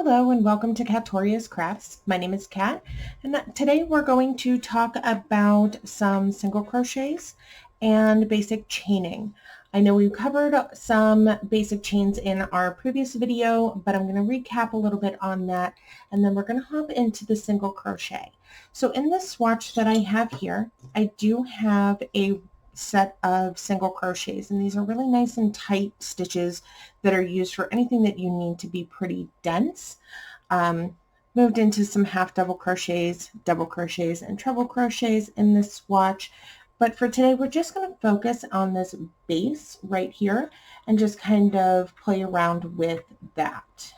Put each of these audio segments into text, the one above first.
Hello and welcome to Katoria's Crafts. My name is Kat, and today we're going to talk about some single crochets and basic chaining. I know we covered some basic chains in our previous video, but I'm going to recap a little bit on that, and then we're going to hop into the single crochet. So in this swatch that I have here, I do have a set of single crochets, and these are really nice and tight stitches that are used for anything that you need to be pretty dense. Moved into some half double crochets, and treble crochets in this swatch, but for today we're just going to focus on this base right here and just kind of play around with that.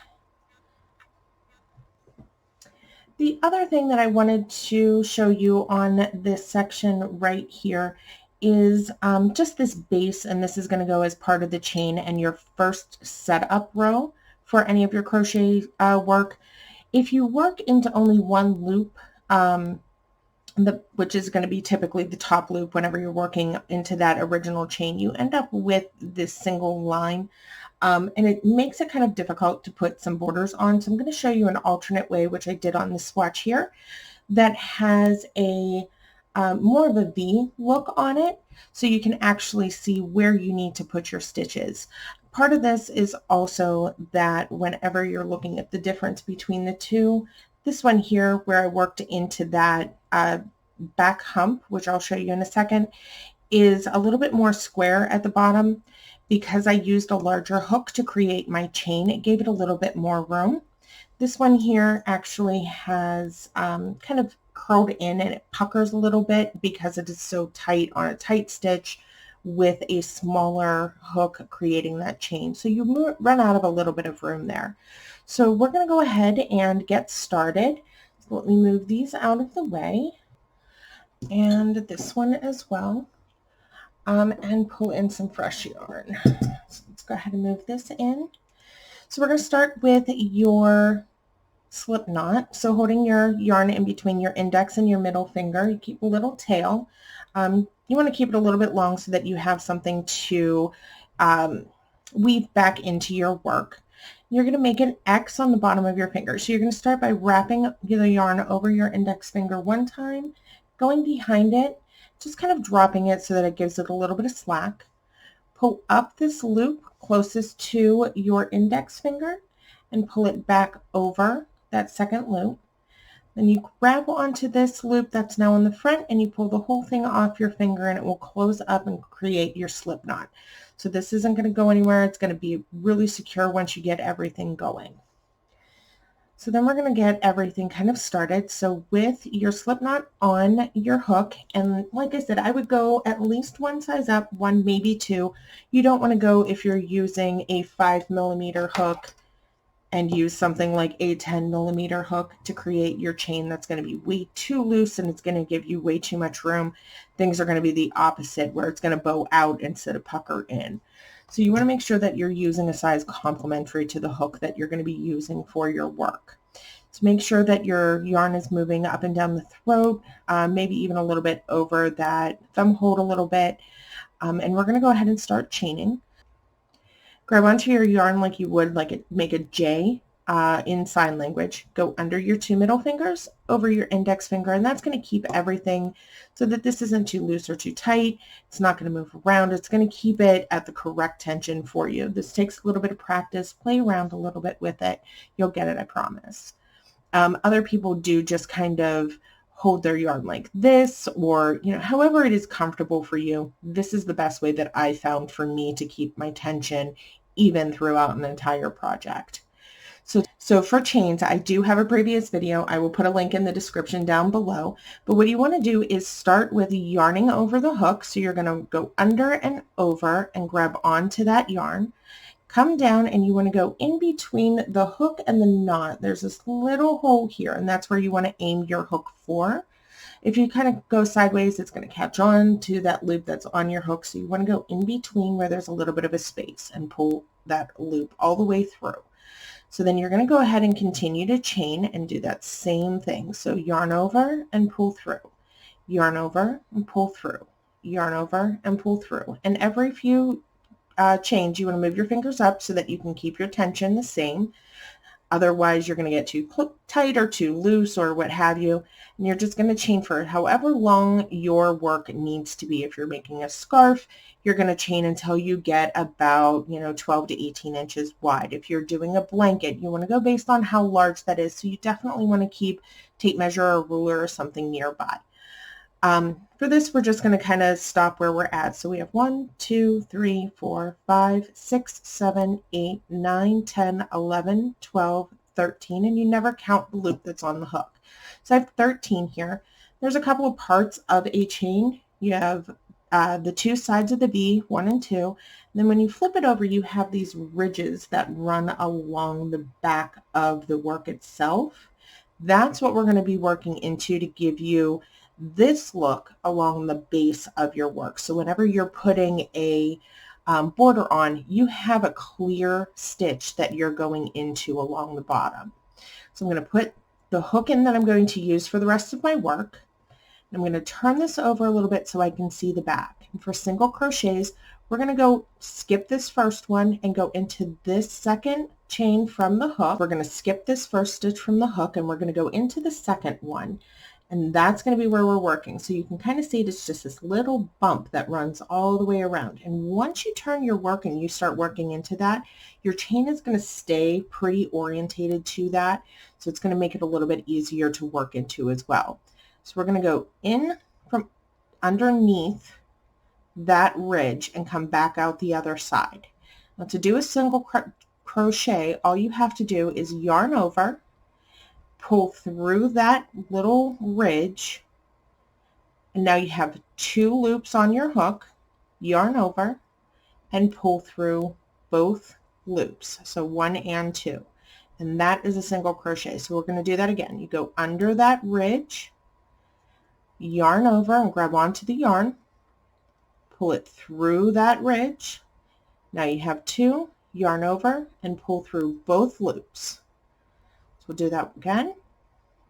The other thing that I wanted to show you on this section right here is just this base, and this is going to go as part of the chain and your first setup row for any of your crochet work. If you work into only one loop, which is going to be typically the top loop whenever you're working into that original chain, you end up with this single line, and it makes it kind of difficult to put some borders on. So I'm going to show you an alternate way, which I did on this swatch here, that has a more of a V look on it, so you can actually see where you need to put your stitches. Part of this is also that whenever you're looking at the difference between the two, this one here where I worked into that back hump, which I'll show you in a second, is a little bit more square at the bottom. Because I used a larger hook to create my chain, it gave it a little bit more room. This one here actually has kind of curled in, and it puckers a little bit because it is so tight on a tight stitch with a smaller hook creating that chain. So you run out of a little bit of room there. So we're going to go ahead and get started. So let me move these out of the way, and this one as well, and pull in some fresh yarn. So let's go ahead and move this in. So we're going to start with your slip knot. So holding your yarn in between your index and your middle finger, you keep a little tail. You want to keep it a little bit long so that you have something to weave back into your work. You're going to make an X on the bottom of your finger. So you're going to start by wrapping the yarn over your index finger one time, going behind it, just kind of dropping it so that it gives it a little bit of slack. Pull up this loop closest to your index finger and pull it back over that second loop. Then you grab onto this loop that's now in the front, and you pull the whole thing off your finger, and it will close up and create your slip knot. So this isn't going to go anywhere. It's going to be really secure once you get everything going. So then we're going to get everything kind of started. So with your slip knot on your hook, and like I said, I would go at least one size up, one, maybe two. You don't want to go, if you're using a 5mm hook, and use something like a 10mm hook to create your chain. That's going to be way too loose, and it's going to give you way too much room. Things are going to be the opposite, where it's going to bow out instead of pucker in. So you want to make sure that you're using a size complementary to the hook that you're going to be using for your work. So make sure that your yarn is moving up and down the throat, maybe even a little bit over that thumb hold a little bit. And we're going to go ahead and start chaining. Grab onto your yarn like you would make a J in sign language. Go under your two middle fingers, over your index finger, and that's going to keep everything so that this isn't too loose or too tight. It's not going to move around. It's going to keep it at the correct tension for you. This takes a little bit of practice. Play around a little bit with it. You'll get it, I promise. Other people do just kind of hold their yarn like this, or however it is comfortable for you. This is the best way that I found for me to keep my tension even throughout an entire project. So for chains, I do have a previous video. I will put a link in the description down below. But what you want to do is start with yarning over the hook. So you're going to go under and over and grab onto that yarn. Come down, and you want to go in between the hook and the knot. There's this little hole here, and that's where you want to aim your hook for. If you kind of go sideways, it's going to catch on to that loop that's on your hook. So you want to go in between where there's a little bit of a space and pull that loop all the way through. So then you're going to go ahead and continue to chain and do that same thing. So yarn over and pull through, yarn over and pull through, yarn over and pull through. And every few chains, you want to move your fingers up so that you can keep your tension the same. Otherwise, you're going to get too tight or too loose or what have you. And you're just going to chain for however long your work needs to be. If you're making a scarf, you're going to chain until you get about, 12 to 18 inches wide. If you're doing a blanket, you want to go based on how large that is. So you definitely want to keep tape measure or ruler or something nearby. For this, we're just going to kind of stop where we're at. So we have 1, 2, 3, 4, 5, 6, 7, 8, 9, 10, 11, 12, 13, and you never count the loop that's on the hook. So I have 13 here. There's a couple of parts of a chain. You have the two sides of the V, 1 and 2. And then when you flip it over, you have these ridges that run along the back of the work itself. That's what we're going to be working into to give you this look along the base of your work. So whenever you're putting a border on, you have a clear stitch that you're going into along the bottom. So I'm going to put the hook in that I'm going to use for the rest of my work. I'm going to turn this over a little bit so I can see the back. And for single crochets, we're going to go skip this first one and go into this second chain from the hook. We're going to skip this first stitch from the hook and we're going to go into the second one. And that's going to be where we're working. So you can kind of see it's just this little bump that runs all the way around. And once you turn your work and you start working into that, your chain is going to stay pretty orientated to that. So it's going to make it a little bit easier to work into as well. So we're going to go in from underneath that ridge and come back out the other side. Now to do a single crochet, all you have to do is yarn over, pull through that little ridge, and now you have 2 loops on your hook, yarn over, and pull through both loops, so 1 and 2. And that is a single crochet. So we're going to do that again. You go under that ridge, yarn over and grab onto the yarn, pull it through that ridge. Now you have 2, yarn over, and pull through both loops. So we'll do that again.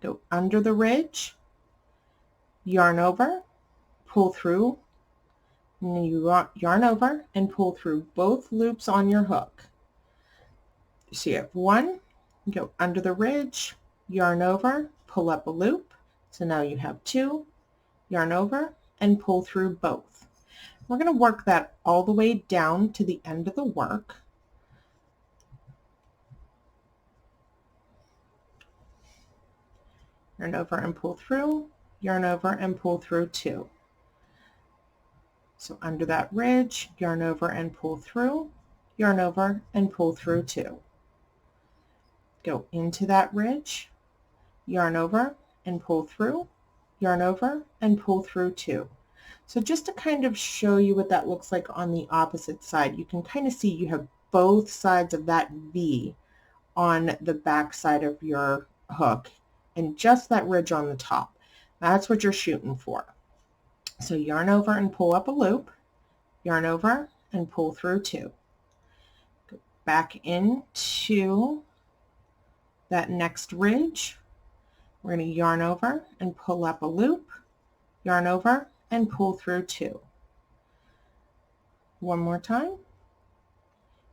Go under the ridge, yarn over, pull through, and then you yarn over and pull through both loops on your hook. So you have 1, go under the ridge, yarn over, pull up a loop. So now you have 2, yarn over, and pull through both. We're going to work that all the way down to the end of the work. Yarn over and pull through, yarn over and pull through 2. So under that ridge, yarn over and pull through, yarn over and pull through 2. Go into that ridge, yarn over and pull through, yarn over and pull through 2. So just to kind of show you what that looks like on the opposite side, you can kind of see you have both sides of that V on the back side of your hook and just that ridge on the top. That's what you're shooting for. So yarn over and pull up a loop, yarn over and pull through 2. Go back into that next ridge. We're going to yarn over and pull up a loop, yarn over and pull through 2. One more time.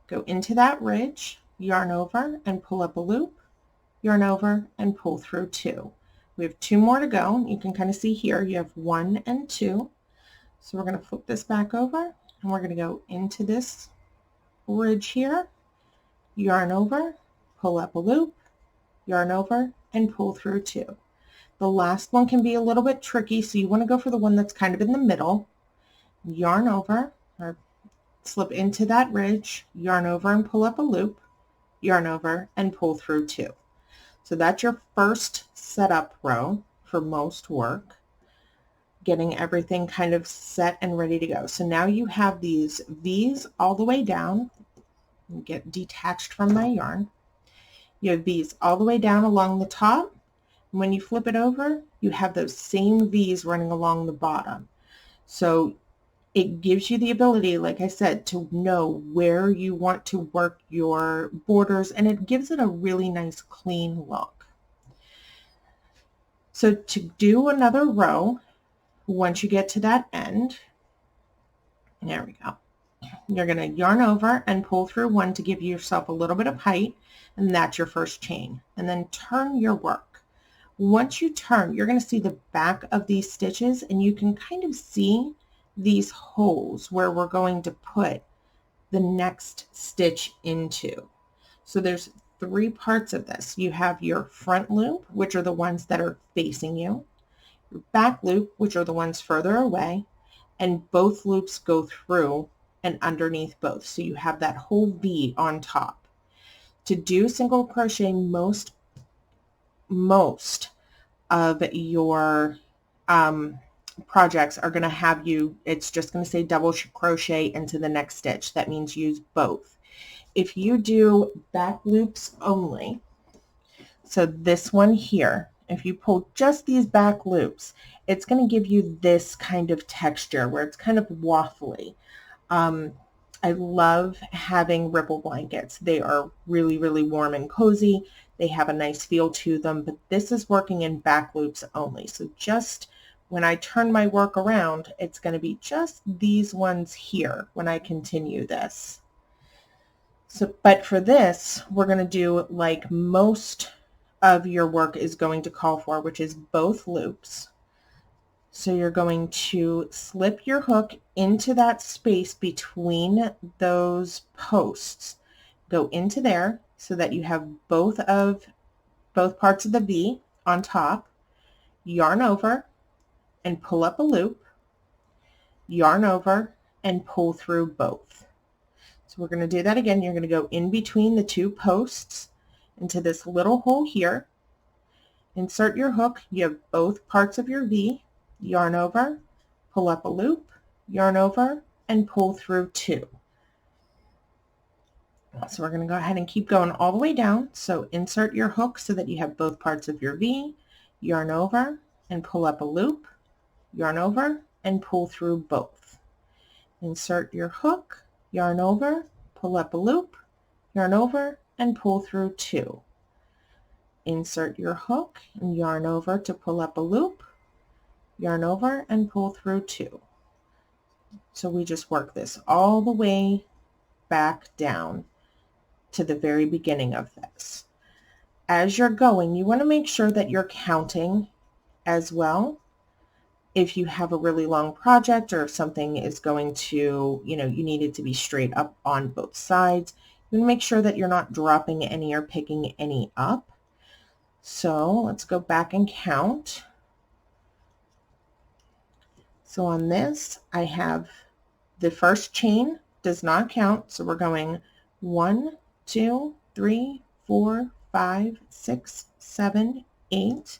Go into that ridge, yarn over and pull up a loop, yarn over and pull through 2. We have 2 more to go. You can kind of see here you have 1 and 2. So we're going to flip this back over and we're going to go into this ridge here, yarn over, pull up a loop, yarn over and pull through 2. The last one can be a little bit tricky, so you want to go for the one that's kind of in the middle. Yarn over or slip into that ridge, yarn over and pull up a loop, yarn over and pull through 2. So that's your first setup row for most work, getting everything kind of set and ready to go. So now you have these V's all the way down. Get detached from my yarn. You have V's all the way down along the top. And when you flip it over, you have those same V's running along the bottom. So it gives you the ability, like I said, to know where you want to work your borders, and it gives it a really nice clean look. So to do another row, once you get to that end, there we go. You're going to yarn over and pull through one to give yourself a little bit of height, and that's your first chain. And then turn your work. Once you turn, you're going to see the back of these stitches, and you can kind of see these holes where we're going to put the next stitch into. So there's three parts of this. You have your front loop, which are the ones that are facing you, your back loop, which are the ones further away, and both loops go through and underneath both. So you have that whole V on top. To do single crochet, most of your projects are going to have you, it's just going to say double crochet into the next stitch. That means use both. If you do back loops only, so this one here, if you pull just these back loops, it's going to give you this kind of texture where it's kind of waffly. I love having ripple blankets. They are really, really warm and cozy. They have a nice feel to them, but this is working in back loops only. So just when I turn my work around, it's going to be just these ones here when I continue this. So, but for this, we're going to do like most of your work is going to call for, which is both loops. So you're going to slip your hook into that space between those posts. Go into there so that you have both parts of the V on top. Yarn over and pull up a loop. Yarn over and pull through both. So we're going to do that again. You're going to go in between the two posts into this little hole here. Insert your hook. You have both parts of your V. Yarn over, pull up a loop, yarn over, and pull through two. So we're going to go ahead and keep going all the way down. So insert your hook so that you have both parts of your V, yarn over, and pull up a loop, yarn over, and pull through both. Insert your hook, yarn over, pull up a loop, yarn over, and pull through two. Insert your hook and yarn over to pull up a loop, yarn over, and pull through two. So we just work this all the way back down to the very beginning of this. As you're going, you want to make sure that you're counting as well. If you have a really long project, or if something is going to, you need it to be straight up on both sides, you want to make sure that you're not dropping any or picking any up. So let's go back and count. So on this, I have the first chain does not count. So we're going 1, 2, 3, 4, 5, 6, 7, 8,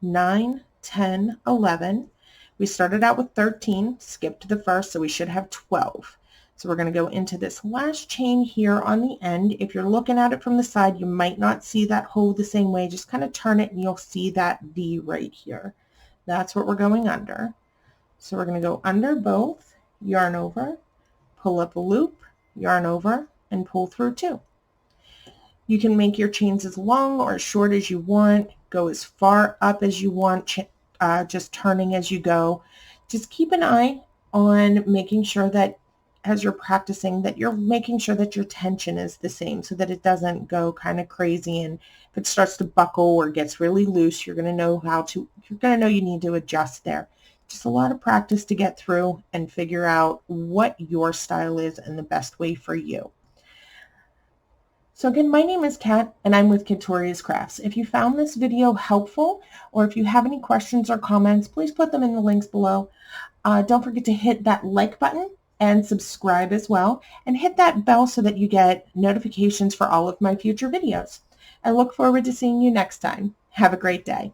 9, 10, 11. We started out with 13, skipped the first, so we should have 12. So we're going to go into this last chain here on the end. If you're looking at it from the side, you might not see that hole the same way. Just kind of turn it and you'll see that V right here. That's what we're going under. So we're going to go under both, yarn over, pull up a loop, yarn over, and pull through two. You can make your chains as long or as short as you want, go as far up as you want, just turning as you go. Just keep an eye on making sure that as you're practicing that you're making sure that your tension is the same so that it doesn't go kind of crazy, and if it starts to buckle or gets really loose, you're going to know you need to adjust there. Just a lot of practice to get through and figure out what your style is and the best way for you. So again, my name is Kat and I'm with Katoria's Crafts. If you found this video helpful, or if you have any questions or comments, please put them in the links below. Don't forget to hit that like button and subscribe as well, and hit that bell so that you get notifications for all of my future videos. I look forward to seeing you next time. Have a great day.